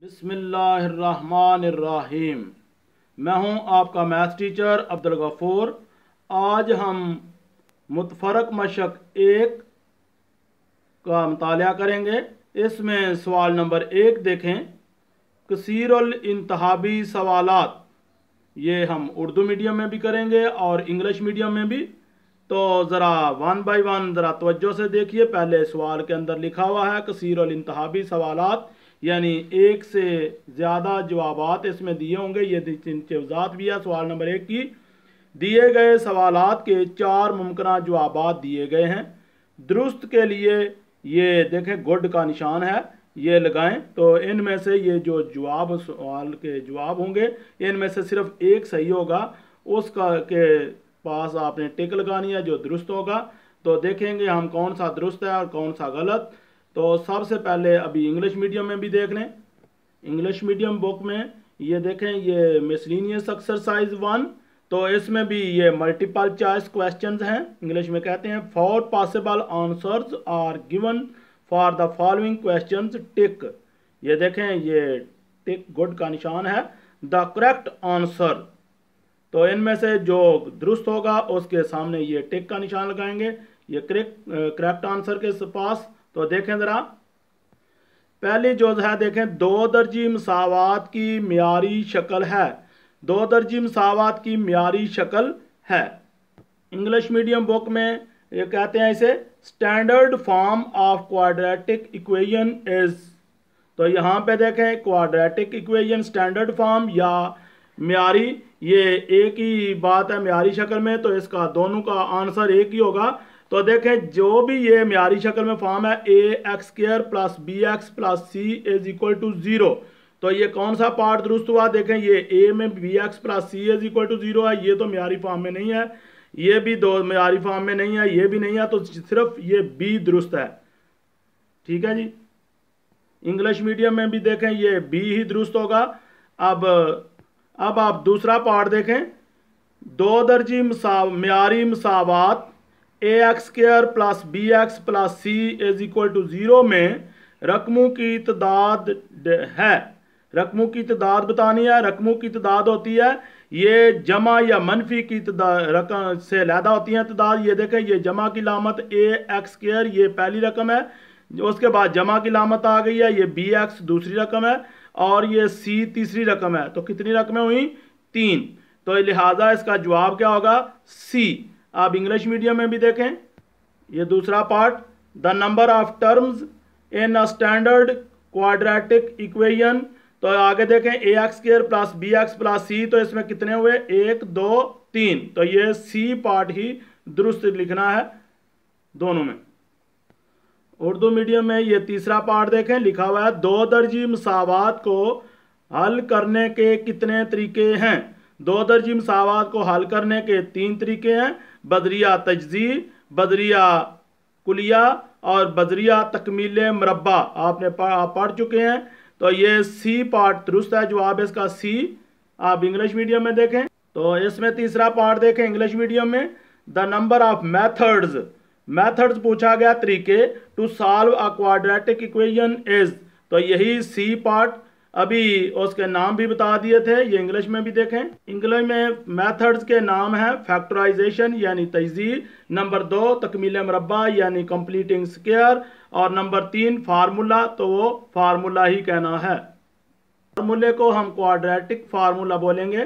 बिस्मिल्लाहिर्रहमानिर्रहीम। मैं हूं आपका मैथ टीचर अब्दुल गफूर। आज हम मुतफरक मशक 1 का मुतालिया करेंगे। इसमें सवाल नंबर 1 देखें, कसीरुल इंतहाबी सवालात। ये हम उर्दू मीडियम में भी करेंगे और इंग्लिश मीडियम में भी। तो ज़रा वन बाय वन ज़रा तवज्जो से देखिए। पहले सवाल के अंदर लिखा हुआ है कसीरुल इंतहाबी सवालात, यानी एक से ज़्यादा जवाबात इसमें दिए होंगे। ये नीचे वजाहत भी है सवाल नंबर 1 की। दिए गए सवालात के 4 मुमकिन जवाबात दिए गए हैं। दुरुस्त के लिए ये देखें गुड का निशान है, ये लगाएं। तो इनमें से ये जो जवाब सवाल के जवाब होंगे इनमें से सिर्फ एक सही होगा, उसका के पास आपने टिक लगानी है जो दुरुस्त होगा। तो देखेंगे हम कौन सा दुरुस्त है और कौन सा गलत। तो सबसे पहले अभी इंग्लिश मीडियम में भी देख लें। इंग्लिश मीडियम बुक में ये देखें, ये मिसलिनियस एक्सरसाइज 1। तो इसमें भी ये मल्टीपल चॉइस क्वेश्चंस हैं। इंग्लिश में कहते हैं 4 possible answers are given for the following questions, tick. ये देखें, ये टिक गुड का निशान है, द करेक्ट आंसर। तो इनमें से जो दुरुस्त होगा उसके सामने ये टिक का निशान लगाएंगे, ये करेक्ट आंसर के पास। तो देखें ज़रा, पहली जो है देखें, 2 दर्जी मसावात की मियारी शक्ल है। 2 दर्जी मसावात की मियारी शक्ल है। इंग्लिश मीडियम बुक में ये कहते हैं इसे standard form of quadratic equation is. तो यहाँ पे देखें क्वाड्रेटिक इक्वेशन स्टैंडर्ड फॉर्म या मियारी, ये एक ही बात है मियारी शक्ल में। तो इसका दोनों का आंसर एक ही होगा। तो देखें जो भी ये मियारी शक्ल में फॉर्म है ax² plus bx plus c is equal to 0। तो ये कौन सा पार्ट दुरुस्त हुआ? देखें ये a में bx plus c is equal to 0 है, ये तो मियारी फॉर्म में नहीं है। ये भी दो मियारी फॉर्म में नहीं है, ये भी नहीं है। तो सिर्फ ये b दुरुस्त है। ठीक है जी। इंग्लिश मीडियम में भी देखें ये b ही दुरुस्त होगा। अब आप दूसरा पार्ट देखें, 2 दर्जी मियारी मसावात ax² plus bx plus c is equal to 0 में रकमों की तादाद है। रकमों की तादाद बतानी है। रकमों की तादाद होती है ये जमा या मनफी की रकम से लैदा होती है तादाद। ये देखें, ये जमा की लामत ax², ये पहली रकम है। उसके बाद जमा की लामत आ गई है, ये bx दूसरी रकम है और ये c तीसरी रकम है। तो कितनी रकमें हुई? 3। तो लिहाजा इसका जवाब क्या होगा? c। आप इंग्लिश मीडियम में भी देखें, ये दूसरा part, the number of terms in a standard quadratic equation. तो आगे देखें ax² plus bx plus c। तो इसमें कितने हुए? 1 2 3। तो ये c पार्ट ही दुरुस्त लिखना है दोनों में। उर्दू मीडियम में ये तीसरा पार्ट देखें, लिखा हुआ है 2 दर्जी मसावात को हल करने के कितने तरीके हैं? 2 दर्जी मसावात को हल करने के 3 तरीके हैं, बदरिया तजज़ी, बदरिया कुलिया और बदरिया तकमील मरबा। आपने पढ़ चुके हैं। तो ये सी पार्ट दुरुस्त है, जवाब इसका सी। आप इंग्लिश मीडियम में देखें तो इसमें तीसरा पार्ट देखें इंग्लिश मीडियम में, द नंबर ऑफ मेथड्स पूछा गया, तरीके, to solve a quadratic equation is. तो यही सी पार्ट। अभी उसके नाम भी बता दिए थे, ये इंग्लिश में भी देखें। इंग्लिश में मेथड्स के नाम है फैक्टराइजेशन यानी तजज़ीर, नंबर 2 तकमील मरबा यानी कंप्लीटिंग स्क्वायर, और नंबर 3 फार्मूला। तो वो फार्मूला ही कहना है। फार्मूले को हम क्वाड्रेटिक फार्मूला बोलेंगे।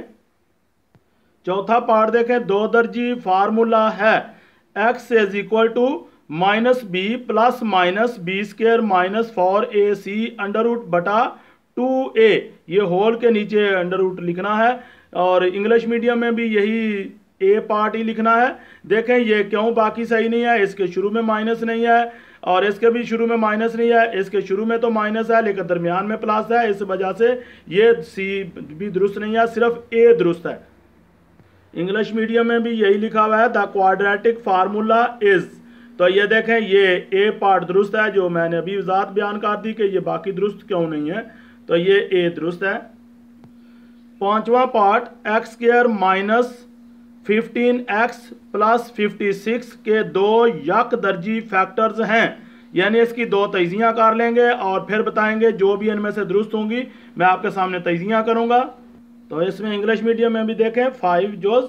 चौथा पार्ट देखें, 2 दर्जी फार्मूला है x is equal to -b plus -b² minus 4ac under root बटा 2a। ये होल के नीचे अंडर रूट लिखना है। और इंग्लिश मीडियम में भी यही a पार्ट ही लिखना है। देखें ये क्यों बाकी सही नहीं है, इसके शुरू में माइनस नहीं है और इसके भी शुरू में माइनस नहीं है। इसके शुरू में तो माइनस है लेकिन दरमियान में प्लस है, इस वजह से ये c भी दुरुस्त नहीं है, सिर्फ a दुरुस्त है। इंग्लिश मीडियम में भी यही लिखा हुआ है द क्वाड्रेटिक फार्मूला इज। तो ये देखें ये ए पार्ट दुरुस्त है, जो मैंने अभी वजाहत बयान कर दी कि ये बाकी दुरुस्त क्यों नहीं है। तो ये ए दुरुस्त है। पांचवा part x² minus 15x plus 56 के 2 यक दर्जी फैक्टर्स हैं। यानी इसकी 2 तजज़ियाँ कर लेंगे और फिर बताएंगे, जो भी इनमें से दुरुस्त होंगी मैं आपके सामने तजज़ियाँ करूँगा। तो इसमें इंग्लिश मीडियम में भी देखें 5 जोज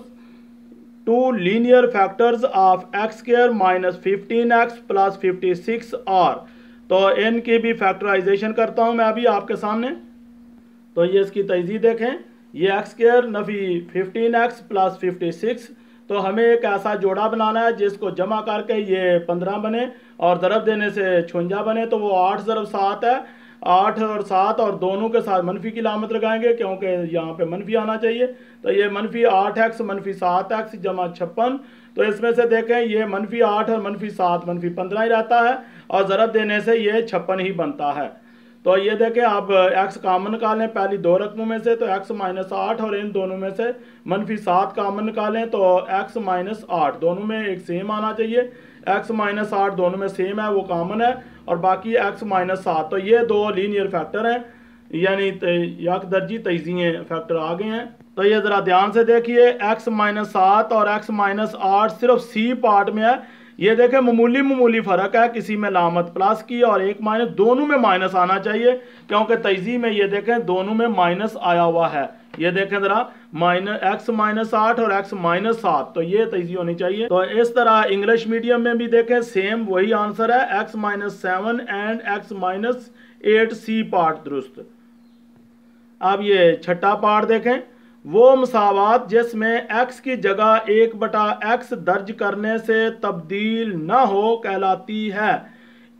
2 linear factors of x square minus 15x plus 56 are. तो इनकी भी फैक्टराइजेशन करता हूँ मैं अभी आपके सामने। तो ये इसकी तजज़ीह देखें, ये x square Nafi 15x plus 56। तो हमें एक ऐसा जोड़ा बनाना है जिसको जमा करके ये 15 बने और ज़रब देने से 56 बने। तो वो 8 ज़रब 7 है, 8 और 7 और दोनों के साथ मनफी की लामत लगाएंगे क्योंकि यहाँ पे मनफी आना चाहिए। तो ये मनफी 8x मनफी 7x जमा 56। तो इसमें से देखें ये मनफी 8 और मनफी 7 मनफी 15 ही रहता है और ज़रब देने से ये 56 ही बनता है। तो ये देखें, अब x कामन निकालें पहली 2 रकमों में से, तो x माइनस 8 और इन दोनों में से मनफी 7 कामन निकालें तो x माइनस 8 दोनों में एक सेम आना चाहिए। x माइनस 8 दोनों में सेम है, वो कामन है, और बाकी x माइनस 7। तो ये 2 लीनियर फैक्टर हैं, यानी यक दर्जी तजज़िये फैक्टर आ गए हैं। तो ये ज़रा ध्यान से देखिए, x माइनस 7 और x माइनस 8 सिर्फ सी पार्ट में है। ये देखें मामूली फ़र्क है, किसी में लामत प्लस की और एक माइनस, दोनों में माइनस आना चाहिए क्योंकि तजज़ीह में ये देखें दोनों में माइनस आया हुआ है। ये देखें ज़रा, x माइनस 8 और x माइनस 7, तो ये तजज़ीह होनी चाहिए। तो इस तरह इंग्लिश मीडियम में भी देखें सेम वही आंसर है, x minus 7 and x minus 8 C part दुरुस्त। अब ये छठा पार्ट देखें, वो मसावात जिसमें x की जगह 1/x दर्ज करने से तब्दील न हो कहलाती है।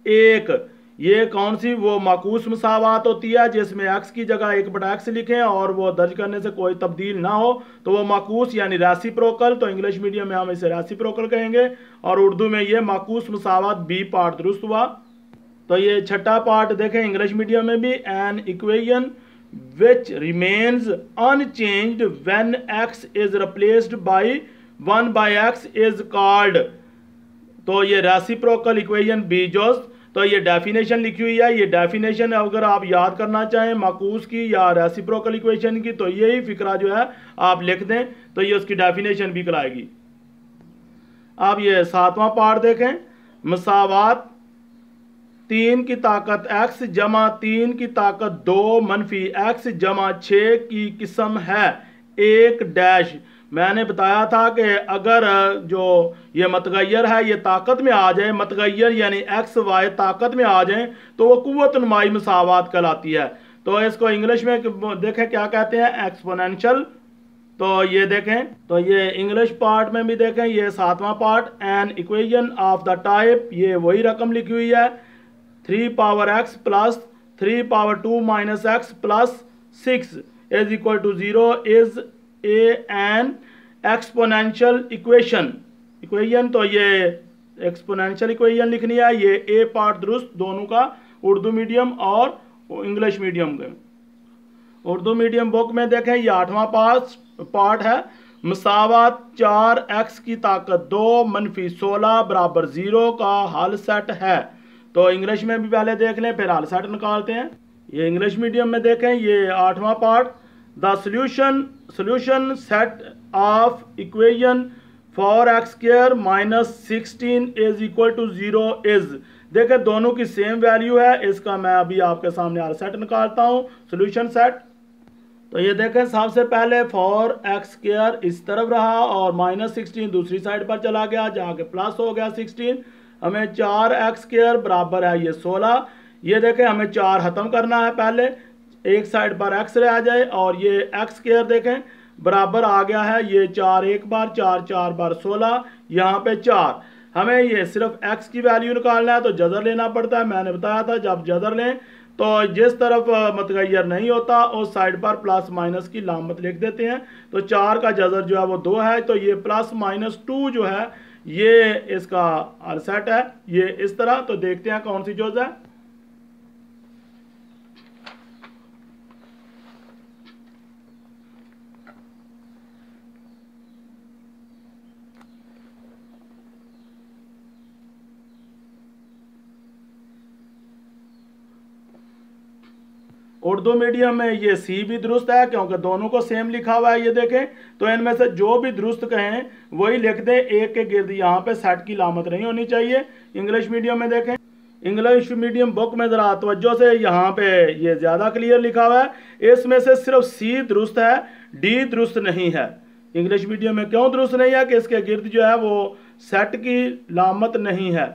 एक, ये कौन सी वो माकूस मसावात होती है जिसमें x की जगह 1/x लिखें और वो दर्ज करने से कोई तब्दील ना हो, तो वो माकूस यानी रेसिप्रोकल। तो इंग्लिश मीडियम में हम इसे रेसिप्रोकल कहेंगे और उर्दू में ये माकूस मसावात बी पार्ट दुरुस्त हुआ। तो ये छठा पार्ट देखें इंग्लिश मीडियम में भी, an equation which remains unchanged when x is replaced by 1/x is called। तो ये रेसिप्रोकल इक्वेशन बीजोस। तो ये डेफिनेशन लिखी हुई है, ये डेफिनेशन अगर आप याद करना चाहें माकूस की या रेसिप्रोकल इक्वेशन की तो यही फिक्रा जो है आप लिख दें, तो ये उसकी डेफिनेशन भी कराएगी। अब ये सातवां पार्ट देखें, मसावात 3 की ताकत x जमा 3 की ताकत 2 मनफी x जमा 6 की किस्म है। एक डैश, मैंने बताया था कि अगर जो ये मतगैर है ये ताकत में आ जाए, मतगैर यानी x y ताकत में आ जाए तो वो कुव्वत नुमाई मसावात कहलाती है। तो इसको इंग्लिश में देखें क्या कहते हैं, एक्सपोनेंशियल। तो ये देखें, तो ये इंग्लिश पार्ट में भी देखें, ये सातवां part, an equation of the type, ये वही रकम लिखी हुई है 3 power x plus 3 power 2 minus x plus 6 is equal to 0 is an exponential equation. तो ये एक्सपोनेंशियल इक्वेशन लिखनी है, ये ए पार्ट दुरुस्त दोनों का, उर्दू मीडियम और इंग्लिश मीडियम के। उर्दू मीडियम बुक में देखें ये 8वां पार्ट है, मसावात 4x की ताकत 2 मनफी 16 बराबर 0 का हल सेट है। तो इंग्लिश में भी पहले देख लें फिर हल सेट निकालते हैं। ये इंग्लिश मीडियम में देखें ये 8वां part, the solution set of equation 4x square minus 16 is equal to 0 is. देखें दोनों की सेम वैल्यू है, इसका मैं अभी आपके सामने हल सेट निकालता हूँ, सोल्यूशन सेट। तो ये देखें सबसे पहले 4x स्क्वायर इस तरफ रहा और माइनस 16 दूसरी साइड पर चला गया, जाके प्लस हो गया 16। हमें 4x स्क्वायर बराबर है ये 16। ये देखें हमें 4 खत्म करना है, पहले एक साइड पर x रह जाए और ये x स्क्वायर देखें बराबर आ गया है, ये 4 एक बार 4 4 बार 16, यहाँ पे 4। हमें ये सिर्फ x की वैल्यू निकालना है तो जज़र लेना पड़ता है। मैंने बताया था जब जज़र लें तो जिस तरफ मतगैर नहीं होता उस साइड पर प्लस माइनस की लामत लिख देते हैं। तो 4 का जज़र जो है वो 2 है, तो ये प्लस माइनस 2 जो है ये इसका हल सेट है, ये इस तरह। तो देखते हैं कौन सी जोज है। उर्दू मीडियम में ये सी भी दुरुस्त है क्योंकि दोनों को सेम लिखा हुआ है। ये देखें, तो इनमें से जो भी दुरुस्त कहें वही लिख दें, एक के गिर्द यहाँ पे सेट की लामत नहीं होनी चाहिए। इंग्लिश मीडियम में देखें इंग्लिश मीडियम बुक में ज़रा तवज्जो से यहाँ पे ये ज़्यादा क्लियर लिखा हुआ है, इसमें से सिर्फ सी दुरुस्त है, डी दुरुस्त नहीं है। इंग्लिश मीडियम में क्यों दुरुस्त नहीं है कि इसके गिर्द जो है वो सेट की लामत नहीं है,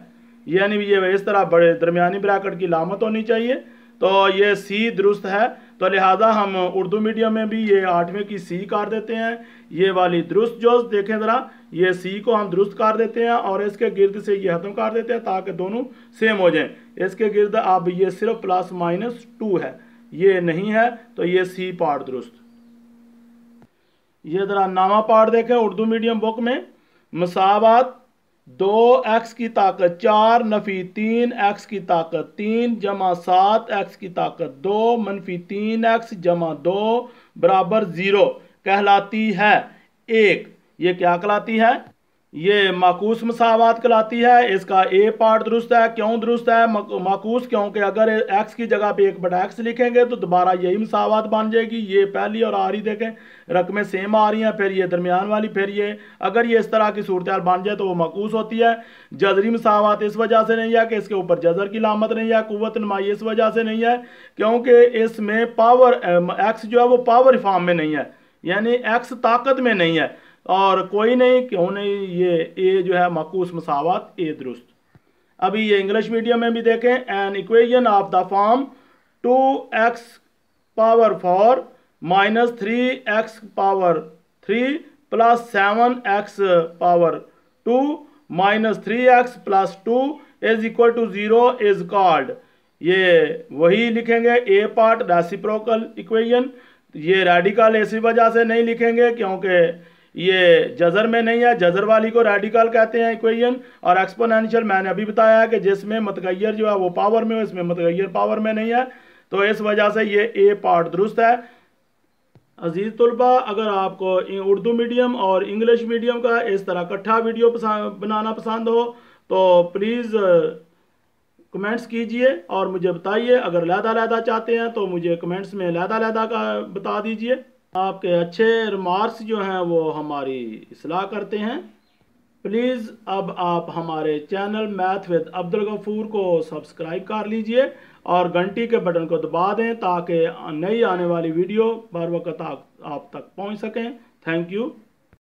यानी ये इस तरह बड़े दरमियानी ब्रैकेट की लामत होनी चाहिए, तो ये सी दुरुस्त है। तो लिहाजा हम उर्दू मीडियम में भी ये 8वें की सी कर देते हैं, ये वाली दुरुस्त जो देखें ज़रा, ये सी को हम दुरुस्त कर देते हैं और इसके गिर्द से ये ख़त्म कर देते हैं ताकि दोनों सेम हो जाएं। इसके गिर्द अब ये सिर्फ +-2 है, ये नहीं है, तो ये सी पार्ट दुरुस्त। ये ज़रा नामा पार्ट देखें उर्दू मीडियम बुक में, मसावात 2x की ताकत 4 नफ़ी 3x की ताकत 3 जमा 7x की ताकत 2 मनफी 3x जमा 2 बराबर 0 कहलाती है 1। ये क्या कहलाती है? ये माकूस मसावात कहलाती है। इसका ए पार्ट दुरुस्त है। क्यों दुरुस्त है माकूस? क्योंकि अगर x की जगह पे 1/x लिखेंगे तो दोबारा यही मसावात बन जाएगी। ये पहली और आखिरी देखें रकमें सेम आ रही हैं, फिर ये दरमियान वाली, फिर ये अगर ये इस तरह की सूरत हाल बन जाए तो वो माकूस होती है। जजरी मसावात इस वजह से नहीं है कि इसके ऊपर जजर की लामत नहीं है। कुव्वत नुमाई इस वजह से नहीं है क्योंकि इसमें पावर x जो है वो पावर फॉर्म में नहीं है, यानी x ताकत में नहीं है। और कोई नहीं, क्यों नहीं, ये ए जो है माकूस मसावात ए दुरुस्त। अभी ये इंग्लिश मीडियम में भी देखें, an equation of the form 2x power 4 minus 3x power 3 plus 7x power 2 minus 3x plus 2 is equal to 0 is called. ये वही लिखेंगे ए पार्ट रेसिप्रोकल इक्वेशन। ये रेडिकल इसी वजह से नहीं लिखेंगे क्योंकि ये जजर में नहीं है, जजर वाली को रेडिकल कहते हैं इक्वेशन। और एक्सपोनेंशियल मैंने अभी बताया है कि जिसमें मतगैर जो है वो पावर में हो, इसमें मतगैर पावर में नहीं है, तो इस वजह से ये ए पार्ट दुरुस्त है। अजीज तुलबा, अगर आपको उर्दू मीडियम और इंग्लिश मीडियम का इस तरह इकट्ठा वीडियो बनाना पसंद हो तो प्लीज़ कमेंट्स कीजिए और मुझे बताइए। अगर लहदा चाहते हैं तो मुझे कमेंट्स में लहदा का बता दीजिए। आपके अच्छे रिमार्क्स जो हैं वो हमारी इस्लाह करते हैं। प्लीज़ अब आप हमारे channel math with Abdul Ghafoor को सब्सक्राइब कर लीजिए और घंटी के बटन को दबा दें ताकि नई आने वाली वीडियो बर वक्त आप तक पहुंच सकें। Thank you.